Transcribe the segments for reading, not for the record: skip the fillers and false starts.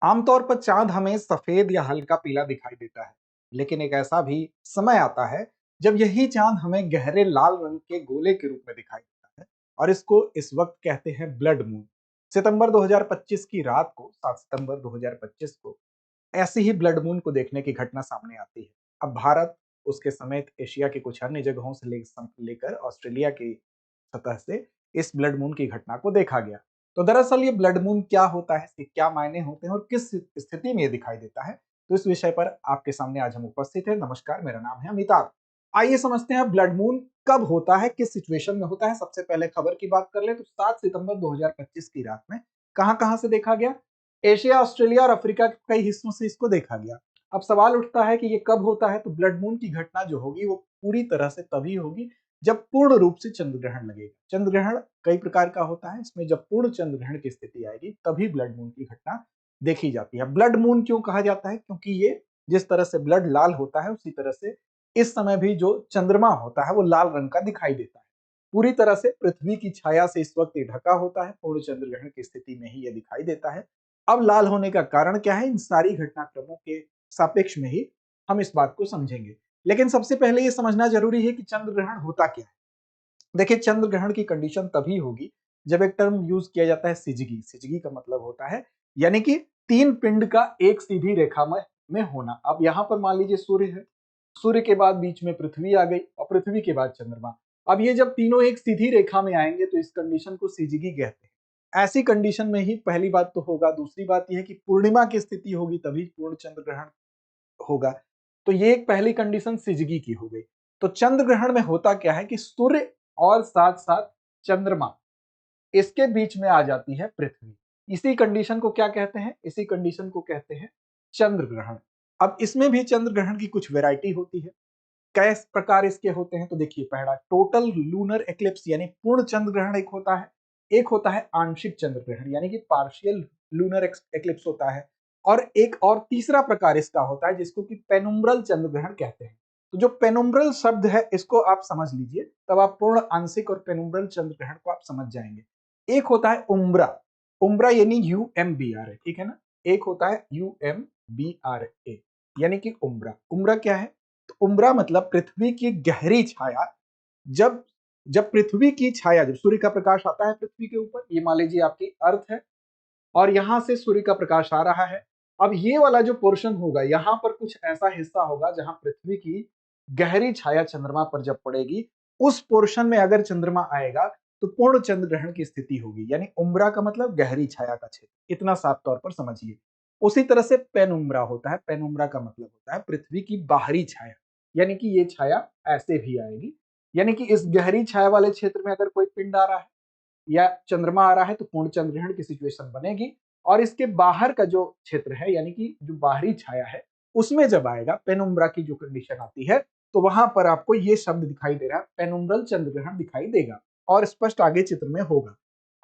आमतौर पर चांद हमें सफेद या हल्का पीला दिखाई देता है, लेकिन एक ऐसा भी समय आता है जब यही चांद हमें गहरे लाल रंग के गोले के रूप में दिखाई देता है और इसको इस वक्त कहते हैं ब्लड मून। सितंबर 2025 की रात को 7 सितंबर 2025 को ऐसी ही ब्लड मून को देखने की घटना सामने आती है। अब भारत उसके समेत एशिया के कुछ अन्य जगहों से लेकर ऑस्ट्रेलिया की सतह से इस ब्लड मून की घटना को देखा गया। तो दरअसल ये ब्लड मून क्या होता है, इसके क्या मायने होते हैं और किस स्थिति में ये दिखाई देता है, तो इस विषय पर आपके सामने आज हम उपस्थित हैं। नमस्कार, मेरा नाम है अमिताभ। आइए समझते हैं ब्लड मून कब होता है, किस सिचुएशन में होता है। सबसे पहले खबर की बात कर ले तो 7 सितंबर 2025 की रात में कहां से देखा गया? एशिया, ऑस्ट्रेलिया और अफ्रीका के कई हिस्सों से इसको देखा गया। अब सवाल उठता है कि ये कब होता है, तो ब्लड मून की घटना जो होगी वो पूरी तरह से तभी होगी जब पूर्ण रूप से चंद्र ग्रहण लगेगा। चंद्र ग्रहण कई प्रकार का होता है, इसमें जब पूर्ण चंद्र ग्रहण की स्थिति आएगी तभी ब्लड मून की घटना देखी जाती है। ब्लड मून क्यों कहा जाता है? क्योंकि ये जिस तरह से ब्लड लाल होता है उसी तरह से इस समय भी जो चंद्रमा होता है वो लाल रंग का दिखाई देता है। पूरी तरह से पृथ्वी की छाया से इस वक्त ये ढका होता है, पूर्ण चंद्र ग्रहण की स्थिति में ही ये दिखाई देता है। अब लाल होने का कारण क्या है, इन सारी घटनाक्रमों के सापेक्ष में ही हम इस बात को समझेंगे। लेकिन सबसे पहले ये समझना जरूरी है कि चंद्र ग्रहण होता क्या है। देखिए, चंद्र ग्रहण की कंडीशन तभी होगी जब एक टर्म यूज किया जाता है सिजगी। सिजगी का मतलब होता है यानी कि तीन पिंड का एक सीधी रेखा में होना। अब यहां पर मान लीजिए सूर्य है, सूर्य के बाद बीच में पृथ्वी आ गई और पृथ्वी के बाद चंद्रमा। अब ये जब तीनों एक सीधी रेखा में आएंगे तो इस कंडीशन को सिजगी कहते हैं। ऐसी कंडीशन में ही पहली बात तो होगा। दूसरी बात यह है कि पूर्णिमा की स्थिति होगी तभी पूर्ण चंद्र ग्रहण होगा। तो ये एक पहली कंडीशन सिजगी की हो गई। तो चंद्र ग्रहण में होता क्या है कि सूर्य और साथ साथ चंद्रमा, इसके बीच में आ जाती है पृथ्वी। इसी कंडीशन को क्या कहते हैं? इसी कंडीशन को कहते हैं चंद्र ग्रहण। अब इसमें भी चंद्र ग्रहण की कुछ वैरायटी होती है। किस प्रकार इसके होते हैं? तो देखिए, पहला टोटल लूनर एक्लिप्स यानी पूर्ण चंद्र ग्रहण एक होता है। एक होता है आंशिक चंद्र ग्रहण यानी कि पार्शियल लूनर एक्लिप्स होता है। और एक और तीसरा प्रकार इसका होता है जिसको कि पेनुम्ब्रल चंद्र ग्रहण कहते हैं। तो जो पेनुम्ब्रल शब्द है इसको आप समझ लीजिए, तब आप पूर्ण आंशिक और पेनुम्ब्रल चंद्र ग्रहण को आप समझ जाएंगे। एक होता है उम्ब्रा। उम्ब्रा यानी UMBRA, ठीक है ना। एक होता है UMBRA यानी कि उम्ब्रा। उम्ब्रा क्या है? तो उम्ब्रा मतलब पृथ्वी की गहरी छाया। जब जब पृथ्वी की छाया, जब सूर्य का प्रकाश आता है पृथ्वी के ऊपर, ये मान लीजिए आपकी अर्थ है और यहां से सूर्य का प्रकाश आ रहा है। अब ये वाला जो पोर्शन होगा, यहां पर कुछ ऐसा हिस्सा होगा जहां पृथ्वी की गहरी छाया चंद्रमा पर जब पड़ेगी, उस पोर्शन में अगर चंद्रमा आएगा तो पूर्ण चंद्र ग्रहण की स्थिति होगी। यानी उम्ब्रा का मतलब गहरी छाया का क्षेत्र, इतना साफ तौर पर समझिए। उसी तरह से पेनुम्ब्रा होता है। पेनुम्ब्रा का मतलब होता है पृथ्वी की बाहरी छाया, यानी कि ये छाया ऐसे भी आएगी। यानी कि इस गहरी छाया वाले क्षेत्र में अगर कोई पिंड आ रहा है या चंद्रमा आ रहा है तो पूर्ण चंद्र ग्रहण की सिचुएशन बनेगी। और इसके बाहर का जो क्षेत्र है यानी कि जो बाहरी छाया है उसमें जब आएगा, पेनुम्ब्रा की जो कंडीशन आती है, तो वहां पर आपको ये शब्द दिखाई दे रहा है, पेनुम्ब्रल चंद्र ग्रहण दिखाई देगा और स्पष्ट आगे चित्र में होगा।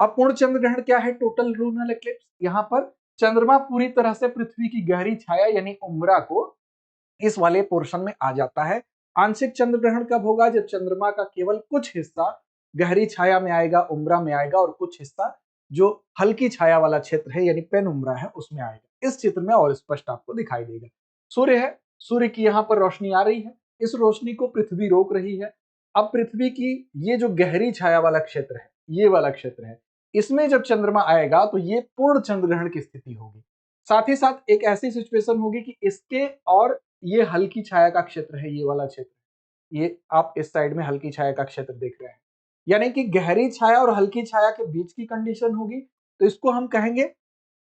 अब पूर्ण चंद्र ग्रहण क्या है? Total lunar eclipse. यहाँ पर चंद्रमा पूरी तरह से पृथ्वी की गहरी छाया यानी उम्ब्रा को इस वाले पोर्शन में आ जाता है। आंशिक चंद्र ग्रहण कब होगा? जब चंद्रमा का केवल कुछ हिस्सा गहरी छाया में आएगा, उम्ब्रा में आएगा, और कुछ हिस्सा जो हल्की छाया वाला क्षेत्र है यानी पेनुम्ब्रा है उसमें आएगा। इस चित्र में और स्पष्ट आपको दिखाई देगा। सूर्य है, सूर्य की यहाँ पर रोशनी आ रही है, इस रोशनी को पृथ्वी रोक रही है। अब पृथ्वी की ये जो गहरी छाया वाला क्षेत्र है, ये वाला क्षेत्र है, इसमें जब चंद्रमा आएगा तो ये पूर्ण चंद्र ग्रहण की स्थिति होगी। साथ ही साथ एक ऐसी सिचुएशन होगी कि इसके और ये हल्की छाया का क्षेत्र है, ये वाला क्षेत्र, ये आप इस साइड में हल्की छाया का क्षेत्र देख रहे हैं, यानी कि गहरी छाया और हल्की छाया के बीच की कंडीशन होगी। तो इसको हम कहेंगे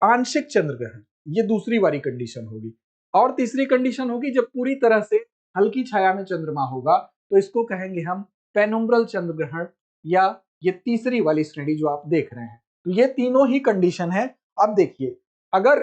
आंशिक चंद्र ग्रहण। ये दूसरी वाली कंडीशन होगी। और तीसरी कंडीशन होगी जब पूरी तरह से हल्की छाया में चंद्रमा होगा, तो इसको कहेंगे हम पेनुम्ब्रल चंद्र ग्रहण, या ये तीसरी वाली श्रेणी जो आप देख रहे हैं। तो ये तीनों ही कंडीशन है। अब देखिए, अगर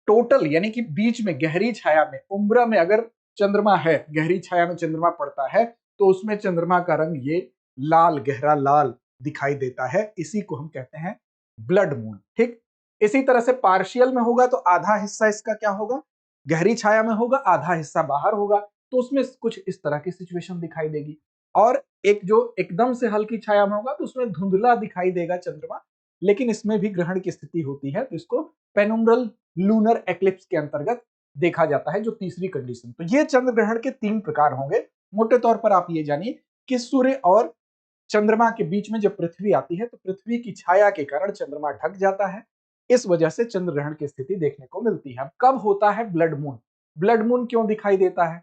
टोटल यानी कि बीच में गहरी छाया में, उम्ब्रा में अगर चंद्रमा है, गहरी छाया में चंद्रमा पड़ता है, तो उसमें चंद्रमा का रंग ये लाल, गहरा लाल दिखाई देता है। इसी को हम कहते हैं ब्लड मून। ठीक इसी तरह से पार्शियल में होगा तो आधा हिस्सा इसका क्या होगा? गहरी छाया में होगा, आधा हिस्सा बाहर होगा, तो उसमें कुछ इस तरह की सिचुएशन दिखाई देगी। और एक जो एकदम से हल्की छाया में होगा तो उसमें धुंधला दिखाई देगा चंद्रमा, लेकिन इसमें भी ग्रहण की स्थिति होती है, तो इसको पेनुम्ब्रल लूनर एक्लिप्स के अंतर्गत देखा जाता है, जो तीसरी कंडीशन। तो ये चंद्र ग्रहण के 3 प्रकार होंगे। मोटे तौर पर आप ये जानिए कि सूर्य और चंद्रमा के बीच में जब पृथ्वी आती है तो पृथ्वी की छाया के कारण चंद्रमा ढक जाता है। इस वजह से चंद्र ग्रहण की स्थिति देखने को मिलती है। अब कब होता है ब्लड मून? ब्लड मून क्यों दिखाई देता है?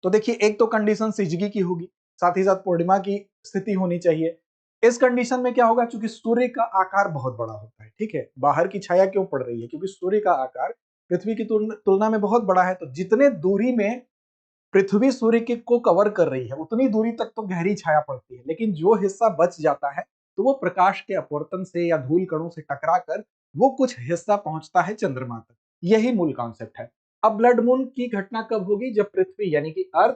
तो देखिए, एक तो कंडीशन सिजगी की होगी, साथ ही साथ पूर्णिमा की स्थिति होनी चाहिए। इस कंडीशन में क्या होगा, क्योंकि सूर्य का आकार बहुत बड़ा होता है, ठीक है। बाहर की छाया क्यों पड़ रही है? क्योंकि सूर्य का आकार पृथ्वी की तुलना में बहुत बड़ा है। तो जितने दूरी में पृथ्वी सूर्य के को कवर कर रही है उतनी दूरी तक तो गहरी छाया पड़ती है, लेकिन जो हिस्सा बच जाता है तो वो प्रकाश के अपवर्तन से या धूल कणों से टकरा कर वो कुछ हिस्सा पहुंचता है चंद्रमा तक। यही मूल कॉन्सेप्ट है। अब ब्लड मून की घटना कब होगी? जब पृथ्वी यानी कि अर्थ,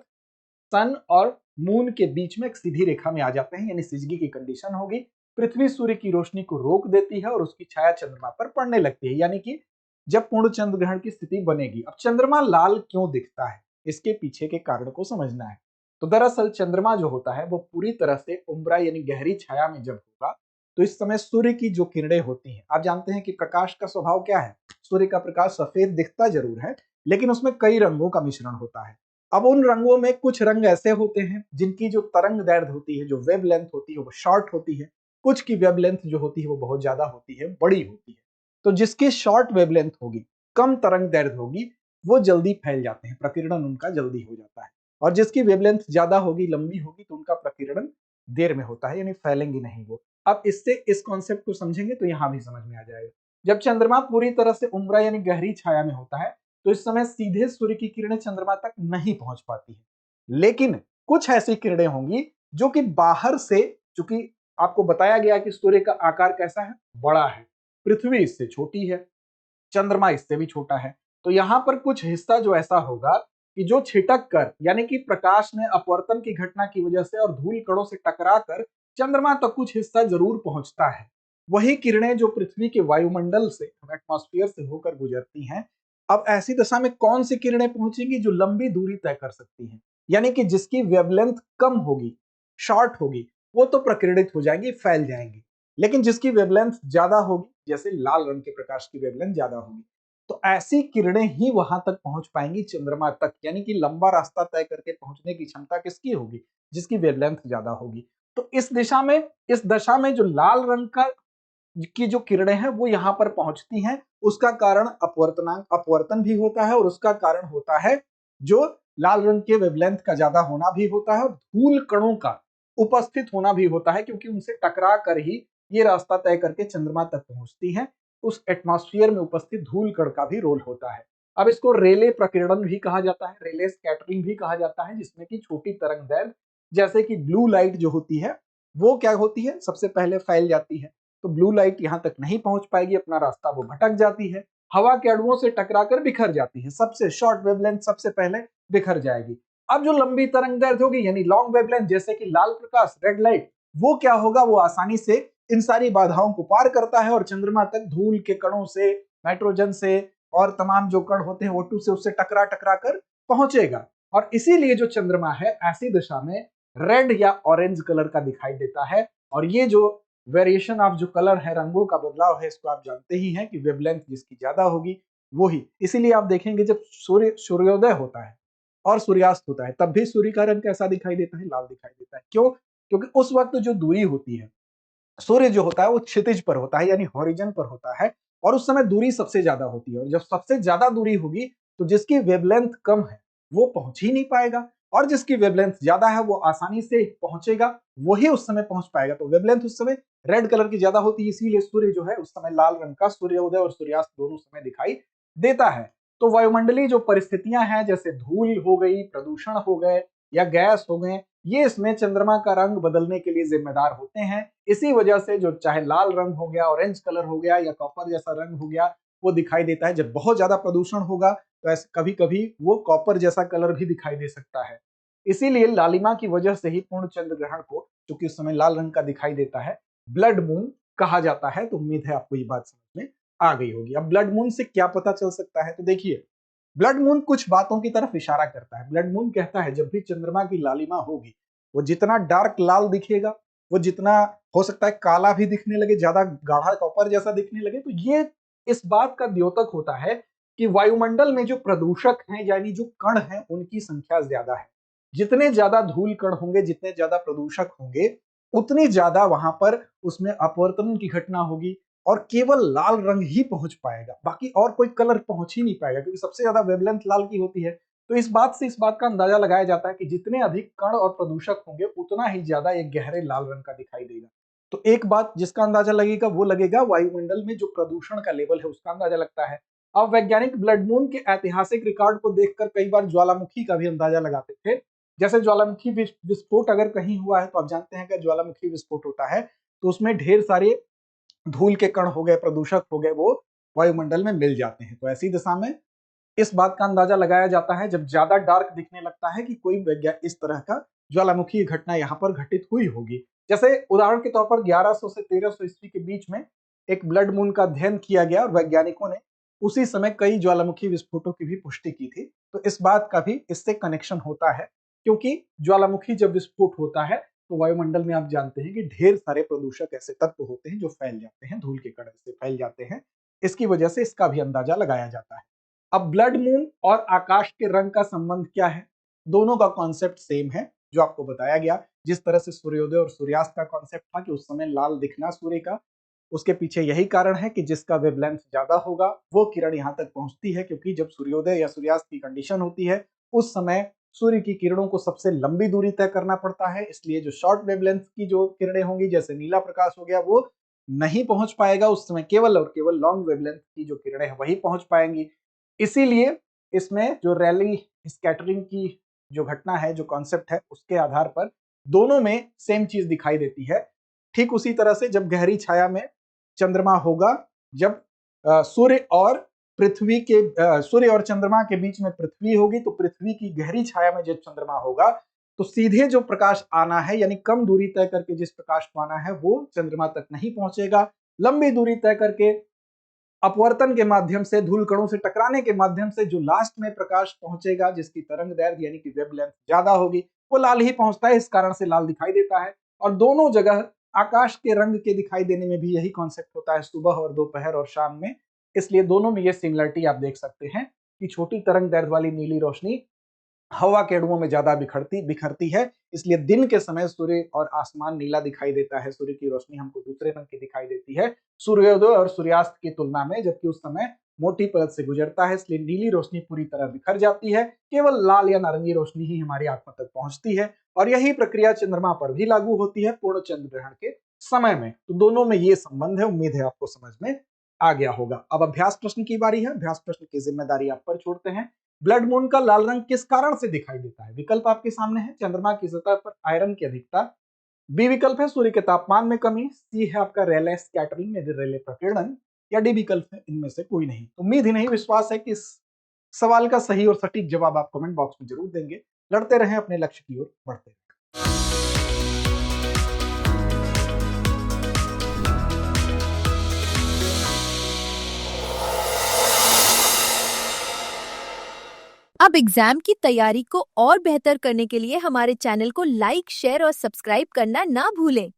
सन और मून के बीच में एक सीधी रेखा में आ जाते हैं, यानी सिजगी की कंडीशन होगी। पृथ्वी सूर्य की रोशनी को रोक देती है और उसकी छाया चंद्रमा पर पड़ने लगती है, यानी कि जब पूर्ण चंद्र ग्रहण की स्थिति बनेगी। अब चंद्रमा लाल क्यों दिखता है, इसके पीछे के कारण को समझना है। तो दरअसल चंद्रमा जो होता है वो पूरी तरह से उम्ब्रा यानी गहरी छाया में जब होगा तो इस समय सूर्य की जो किरणें होती हैं, आप जानते हैं कि प्रकाश का स्वभाव क्या है। सूर्य का प्रकाश सफेद दिखता जरूर है, लेकिन उसमें कई रंगों का मिश्रण होता है। अब उन रंगों में कुछ रंग ऐसे होते हैं जिनकी जो तरंग दैर्ध्य होती है, जो वेव लेंथ होती है, वो शॉर्ट होती है। कुछ की वेव लेंथ जो होती है वो बहुत ज्यादा होती है, बड़ी होती है। तो जिसकी शॉर्ट वेव लेंथ होगी, कम तरंग दैर्ध्य होगी, वो जल्दी फैल जाते हैं, प्रकीर्णन उनका जल्दी हो जाता है। और जिसकी वेवलेंथ ज्यादा होगी, लंबी होगी, तो उनका प्रकीर्णन देर में होता है, यानी फैलेंगी नहीं वो। अब इससे इस कॉन्सेप्ट को समझेंगे तो यहां भी समझ में आ जाएगा। जब चंद्रमा पूरी तरह से उम्ब्रा यानी गहरी छाया में होता है तो इस समय सीधे सूर्य की किरणें चंद्रमा तक नहीं पहुंच पाती है, लेकिन कुछ ऐसी किरणें होंगी जो कि बाहर से, चूंकि आपको बताया गया कि सूर्य का आकार कैसा है, बड़ा है, पृथ्वी इससे छोटी है, चंद्रमा इससे भी छोटा है। तो यहां पर कुछ हिस्सा जो ऐसा होगा कि जो छिटक कर, यानी कि प्रकाश में अपवर्तन की घटना की वजह से और धूल कणों से टकरा कर चंद्रमा तक कुछ हिस्सा जरूर पहुंचता है। वही किरणें जो पृथ्वी के वायुमंडल से, एटमॉस्फेयर से होकर गुजरती हैं। अब ऐसी दशा में कौन सी किरणें पहुंचेंगी? जो लंबी दूरी तय कर सकती हैं, यानी कि जिसकी वेवलेंथ कम होगी, शॉर्ट होगी, वो तो प्रकीर्णित हो जाएंगी, फैल जाएंगी। लेकिन जिसकी वेवलेंथ ज्यादा होगी, जैसे लाल रंग के प्रकाश की वेवलेंथ ज्यादा होगी, तो ऐसी किरणें ही वहां तक पहुंच पाएंगी चंद्रमा तक, यानी कि लंबा रास्ता तय करके पहुंचने की क्षमता किसकी होगी? जिसकी वेवलेंथ ज्यादा होगी। तो इस दशा में जो लाल रंग का की जो किरणें हैं वो यहां पर पहुंचती हैं, उसका कारण अपवर्तन भी होता है, और उसका कारण होता है जो लाल रंग के वेवलेंथ का ज्यादा होना भी होता है, और धूल कणों का उपस्थित होना भी होता है, क्योंकि उनसे टकरा कर ही ये रास्ता तय करके चंद्रमा तक पहुंचती है। उस एटमॉस्फेयर में उपस्थित धूल कण का भी रोल होता है। अब इसको रेले प्रकीर्णन भी कहा जाता है, रेले स्कैटरिंग भी कहा जाता है, जिसमें कि छोटी तरंग दैर्ध्य जैसे कि ब्लू लाइट जो होती है वो क्या होती है, सबसे पहले फैल जाती है। तो ब्लू लाइट यहां तक नहीं पहुंच पाएगी, अपना रास्ता वो भटक जाती है, हवा के अणुओं से टकराकर बिखर जाती है, सबसे शॉर्ट वेवलेंथ सबसे पहले बिखर जाएगी। अब जो लंबी तरंग दैर्ध्य होगी यानी लॉन्ग वेवलेंथ, जैसे कि लाल प्रकाश, रेड लाइट, वो क्या होगा, वो आसानी से इन सारी बाधाओं को पार करता है और चंद्रमा तक धूल के कणों से, नाइट्रोजन से और तमाम जो कण होते हैं O2 से, उससे टकरा टकरा कर पहुंचेगा। और इसीलिए जो चंद्रमा है ऐसी दिशा में रेड या ऑरेंज कलर का दिखाई देता है। और ये जो वेरिएशन ऑफ जो कलर है, रंगों का बदलाव है, इसको आप जानते ही हैं कि वेवलेंथ जिसकी ज्यादा होगी वो ही। इसीलिए आप देखेंगे जब सूर्योदय होता है और सूर्यास्त होता है तब भी सूर्य का रंग कैसा दिखाई देता है? लाल दिखाई देता है। क्यों? क्योंकि उस वक्त जो दूरी होती है, सूर्य जो होता है वो क्षितिज पर होता है, यानी हॉरिजन पर होता है, और उस समय दूरी सबसे ज्यादा होती है। और जब सबसे ज्यादा दूरी होगी तो जिसकी वेवलेंथ कम है वो पहुंच ही नहीं पाएगा, और जिसकी वेवलेंथ ज्यादा है वो आसानी से पहुंचेगा, वही उस समय पहुंच पाएगा। तो वेवलेंथ उस समय रेड कलर की ज्यादा होती है, इसीलिए सूर्य जो है उस समय लाल रंग का सूर्योदय और सूर्यास्त दोनों समय दिखाई देता है। तो वायुमंडलीय जो परिस्थितियां हैं, जैसे धूल हो गई, प्रदूषण हो गए या गैस हो गए, ये इसमें चंद्रमा का रंग बदलने के लिए जिम्मेदार होते हैं। इसी वजह से जो चाहे लाल रंग हो गया, ऑरेंज कलर हो गया या कॉपर जैसा रंग हो गया, वो दिखाई देता है। जब बहुत ज्यादा प्रदूषण होगा तो ऐसे कभी कभी वो कॉपर जैसा कलर भी दिखाई दे सकता है। इसीलिए लालिमा की वजह से ही पूर्ण चंद्र ग्रहण को, चूंकि उस समय लाल रंग का दिखाई देता है, ब्लड मून कहा जाता है। तो उम्मीद है आपको ये बात समझ में आ गई होगी। अब ब्लड मून से क्या पता चल सकता है? तो देखिए, ब्लड मून कुछ बातों की तरफ इशारा करता है। ब्लड मून कहता है जब भी चंद्रमा की लालिमा होगी, वो जितना डार्क लाल दिखेगा, वो जितना हो सकता है काला भी दिखने लगे, ज्यादा गाढ़ा कॉपर जैसा दिखने लगे, तो ये इस बात का द्योतक होता है कि वायुमंडल में जो प्रदूषक हैं यानी जो कण हैं उनकी संख्या ज्यादा है। जितने ज्यादा धूल कण होंगे, जितने ज्यादा प्रदूषक होंगे, उतनी ज्यादा वहां पर उसमें अपवर्तन की घटना होगी और केवल लाल रंग ही पहुंच पाएगा, बाकी और कोई कलर पहुंच ही नहीं पाएगा, क्योंकि सबसे ज्यादा वेवलेंथ लाल की होती है। तो इस बात से इस बात का अंदाजा लगाया जाता है कि जितने अधिक कण और प्रदूषक होंगे उतना ही ज्यादा एक गहरे लाल रंग का दिखाई देगा। तो एक बात जिसका अंदाजा लगेगा वो लगेगा वायुमंडल में जो प्रदूषण का लेवल है उसका अंदाजा लगता है। अब वैज्ञानिक ब्लड मून के ऐतिहासिक रिकॉर्ड को देखकर कई बार ज्वालामुखी का भी अंदाजा लगाते थे। जैसे ज्वालामुखी विस्फोट अगर कहीं हुआ है तो आप जानते हैं कि ज्वालामुखी विस्फोट होता है तो उसमें ढेर सारे धूल के कण हो गए, प्रदूषक हो गए, वो वायुमंडल में मिल जाते हैं। तो ऐसी दिशा में इस बात का अंदाजा लगाया जाता है जब ज्यादा डार्क दिखने लगता है कि कोई इस तरह का ज्वालामुखी घटना यहाँ पर घटित हुई होगी। जैसे उदाहरण के तौर पर 1100 से 1300 ईस्वी के बीच में एक ब्लड मून का अध्ययन किया गया और वैज्ञानिकों ने उसी समय कई ज्वालामुखी विस्फोटों की भी पुष्टि की थी। तो इस बात का भी इससे कनेक्शन होता है, क्योंकि ज्वालामुखी जब विस्फोट होता है तो वायुमंडल में आप जानते हैं कि ढेर सारे प्रदूषक ऐसे तत्व होते हैं जो फैल जाते हैं, धूल के कण से फैल जाते हैं। इसकी वजह से इसका भी अंदाजा लगाया जाता है। अब ब्लड मून और आकाश के रंग का संबंध क्या है? दोनों का कॉन्सेप्ट सेम है जो आपको बताया गया। जिस तरह से सूर्योदय और सूर्यास्त का कॉन्सेप्ट था कि उस समय लाल दिखना सूर्य का, उसके पीछे यही कारण है कि जिसका वेवलेंथ ज्यादा होगा वो किरण यहाँ तक पहुंचती है, क्योंकि जब सूर्योदय या सूर्यास्त की कंडीशन होती है उस समय सूर्य की किरणों को सबसे लंबी दूरी तय करना पड़ता है। इसलिए जो शॉर्ट वेवलेंथ की जो किरणें होंगी, जैसे नीला प्रकाश हो गया, वो नहीं पहुंच पाएगा उस समय। केवल और केवल लॉन्ग वेवलेंथ की जो किरणें हैं वही पहुंच पाएंगी। इसीलिए इसमें जो रैली स्कैटरिंग की जो घटना है, जो कॉन्सेप्ट है, उसके आधार पर दोनों में सेम चीज दिखाई देती है। ठीक उसी तरह से जब गहरी छाया में चंद्रमा होगा, जब सूर्य और चंद्रमा के बीच में पृथ्वी होगी, तो पृथ्वी की गहरी छाया में जब चंद्रमा होगा तो सीधे जो प्रकाश आना है, यानी कम दूरी तय करके जिस प्रकाश को आना है वो चंद्रमा तक नहीं पहुंचेगा। लंबी दूरी तय करके अपवर्तन के माध्यम से, धूल कणों से टकराने के माध्यम से जो लास्ट में प्रकाश पहुंचेगा, जिसकी तरंग दैर्घ्य यानी कि वेवलेंथ ज्यादा होगी, वो लाल ही पहुंचता है। इस कारण से लाल दिखाई देता है। और दोनों जगह आकाश के रंग के दिखाई देने में भी यही कॉन्सेप्ट होता है, सुबह और दोपहर और शाम में। इसलिए दोनों में ये सिमिलरिटी आप देख सकते हैं कि छोटी तरंग दैर्घ्य वाली नीली रोशनी हवा के अणुओं में ज्यादा बिखरती है। इसलिए दिन के समय सूर्य और आसमान नीला दिखाई देता है, सूर्य की रोशनी हमको दूसरे रंग की दिखाई देती है सूर्योदय और सूर्यास्त की तुलना में, जबकि उस समय मोटी परत से गुजरता है, इसलिए नीली रोशनी पूरी तरह बिखर जाती है। केवल लाल या नारंगी रोशनी ही हमारी आंखों तक पहुंचती है। और यही प्रक्रिया चंद्रमा पर भी लागू होती है पूर्ण चंद्र ग्रहण के समय में। तो दोनों में ये संबंध है। उम्मीद है आपको समझ में आ गया होगा। अब अभ्यास प्रश्न की बारी है। अभ्यास प्रश्न की जिम्मेदारी आप पर छोड़ते हैं। ब्लड मून का लाल रंग किस कारण से दिखाई देता है? विकल्प आपके सामने है। चंद्रमा की सतह पर आयरन की अधिकता, बी विकल्प है सूर्य के तापमान में कमी, सी है आपका रेले स्कैटरिंग या रेले प्रकीर्णन, या डी विकल्प है इनमें से कोई नहीं। उम्मीद ही नहीं, विश्वास है कि इस सवाल का सही और सटीक जवाब आप कमेंट बॉक्स में जरूर देंगे। लड़ते रहें, अपने लक्ष्य की ओर बढ़ते रहें। अब एग्जाम की तैयारी को और बेहतर करने के लिए हमारे चैनल को लाइक, शेयर और सब्सक्राइब करना ना भूलें।